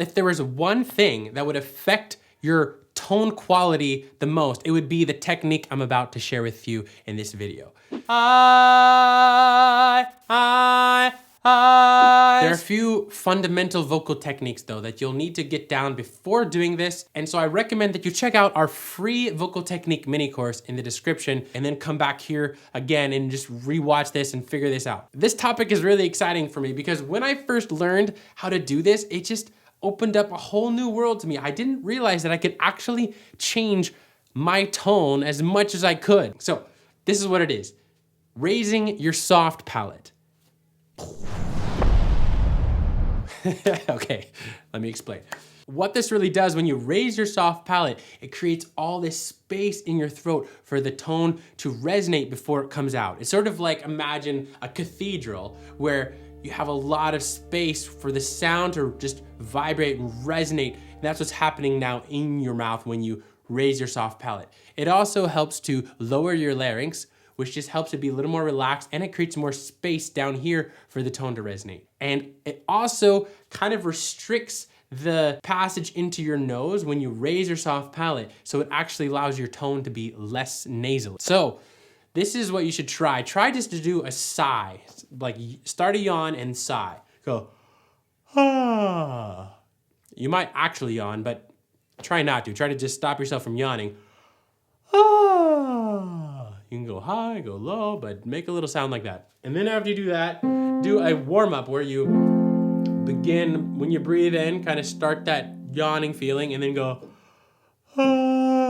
If there was one thing that would affect your tone quality the most, it would be the technique I'm about to share with you in this video. There are a few fundamental vocal techniques though that you'll need to get down before doing this, and so I recommend that you check out our free vocal technique mini course in the description and then come back here again and just rewatch this and figure this out. This topic is really exciting for me because when I first learned how to do this, it just opened up a whole new world to me. I didn't realize that I could actually change my tone as much as I could. So this is what it is. Raising your soft palate. Okay, let me explain. What this really does when you raise your soft palate, it creates all this space in your throat for the tone to resonate before it comes out. It's sort of like, imagine a cathedral where you have a lot of space for the sound to just vibrate and resonate. And that's what's happening now in your mouth when you raise your soft palate. It also helps to lower your larynx, which just helps it be a little more relaxed, and it creates more space down here for the tone to resonate. And it also kind of restricts the passage into your nose when you raise your soft palate, so it actually allows your tone to be less nasal. So this is what you should try. Try just to do a sigh, like start a yawn and sigh. Go, ah. You might actually yawn, but try not to. Try to just stop yourself from yawning. Ah. You can go high, go low, but make a little sound like that. And then after you do that, do a warm-up where you begin, when you breathe in, kind of start that yawning feeling, and then go, ah,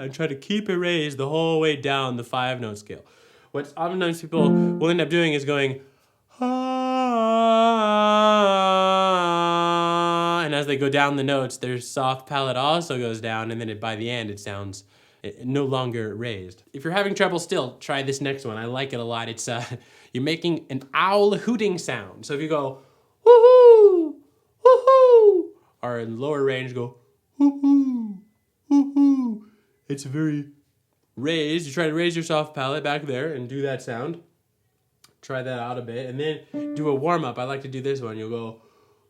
and try to keep it raised the whole way down the 5-note scale. What oftentimes people will end up doing is going, ah, and as they go down the notes, their soft palate also goes down, and then by the end, it sounds no longer raised. If you're having trouble still, try this next one. I like it a lot. It's you're making an owl hooting sound. So if you go, woohoo, woohoo, or in lower range, go, woohoo, woohoo. It's very raised. You try to raise your soft palate back there and do that sound. Try that out a bit, and then do a warm-up. I like to do this one. You'll go,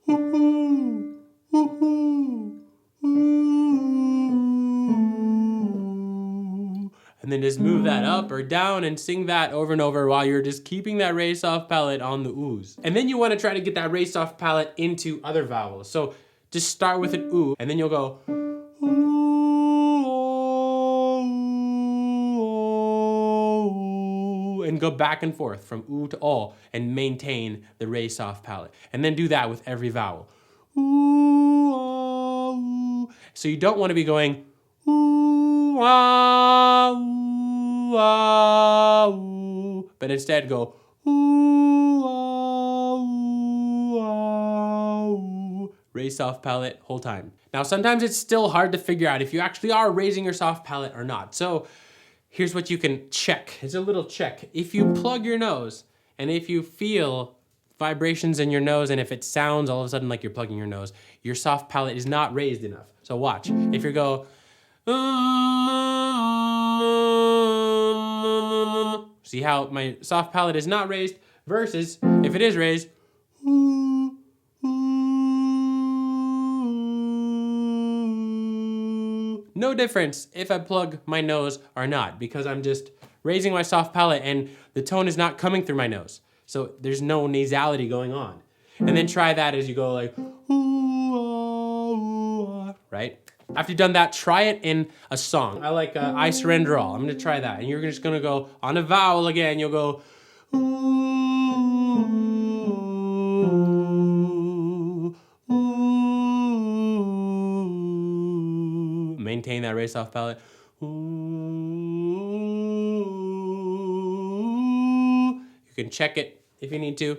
woohoo, woohoo, woohoo. And then just move that up or down and sing that over and over while you're just keeping that raised soft palate on the oohs. And then you want to try to get that raised soft palate into other vowels. So just start with an ooh, and then you'll go, and go back and forth from ooh to oh and maintain the raised soft palate. And then do that with every vowel. Ooh, ah, ooh. So you don't want to be going ooh, ah, ooh, ah, ooh, but instead go ooh, ah, ooh, ah, ooh. Raise soft palate whole time. Now sometimes it's still hard to figure out if you actually are raising your soft palate or not. So here's what you can check. It's a little check. If you plug your nose and if you feel vibrations in your nose and if it sounds all of a sudden like you're plugging your nose, your soft palate is not raised enough. So watch. If you go, see how my soft palate is not raised versus if it is raised, no difference if I plug my nose or not, because I'm just raising my soft palate and the tone is not coming through my nose. So there's no nasality going on. And then try that as you go like, ooh, ah, ooh, ah, right? After you've done that, try it in a song. I like I Surrender All. I'm gonna try that. And you're just gonna go on a vowel again. You'll go, ooh, ooh. Maintain that raised soft palate. Ooh. You can check it if you need to.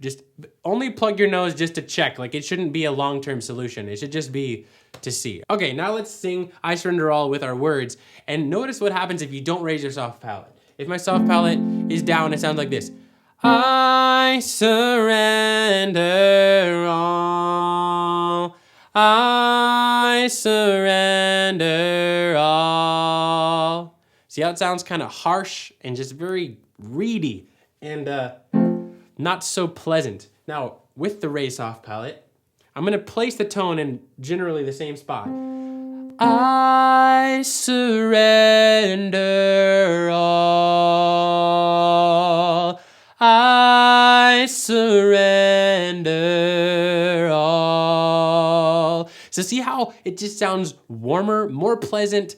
Just only plug your nose just to check. Like, it shouldn't be a long-term solution. It should just be to see. Okay, now let's sing I Surrender All with our words. And notice what happens if you don't raise your soft palate. If my soft palate is down, it sounds like this. I surrender all. I surrender all. See how it sounds kind of harsh and just very reedy. And not so pleasant. Now, with the raised soft palate, I'm gonna place the tone in generally the same spot. I surrender all. I surrender all. So see how it just sounds warmer, more pleasant,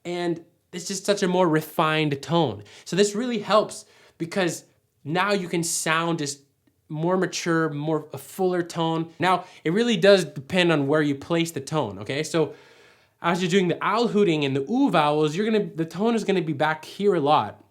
and it's just such a more refined tone. So this really helps because now you can sound just more mature, more a fuller tone. Now, it really does depend on where you place the tone, okay? So as you're doing the owl hooting and the oo vowels, the tone is gonna be back here a lot.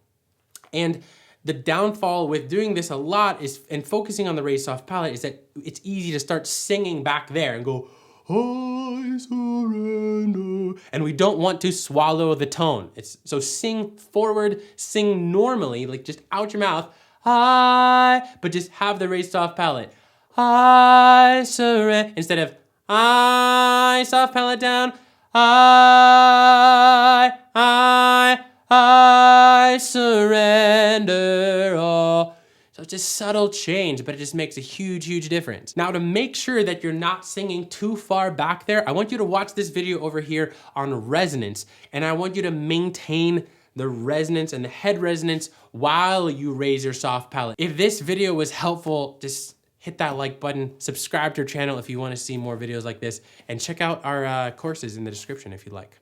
And the downfall with doing this a lot and focusing on the raised soft palate is that it's easy to start singing back there and go, I surrender. And we don't want to swallow the tone. So sing forward, sing normally, like just out your mouth, but just have the raised soft palate. I surrender, instead of I, soft palate down, I surrender all. So it's just subtle change, but it just makes a huge, huge difference. Now, to make sure that you're not singing too far back there, I want you to watch this video over here on resonance, and I want you to maintain the resonance and the head resonance while you raise your soft palate. If this video was helpful, just hit that like button, subscribe to our channel if you want to see more videos like this, and check out our courses in the description if you like.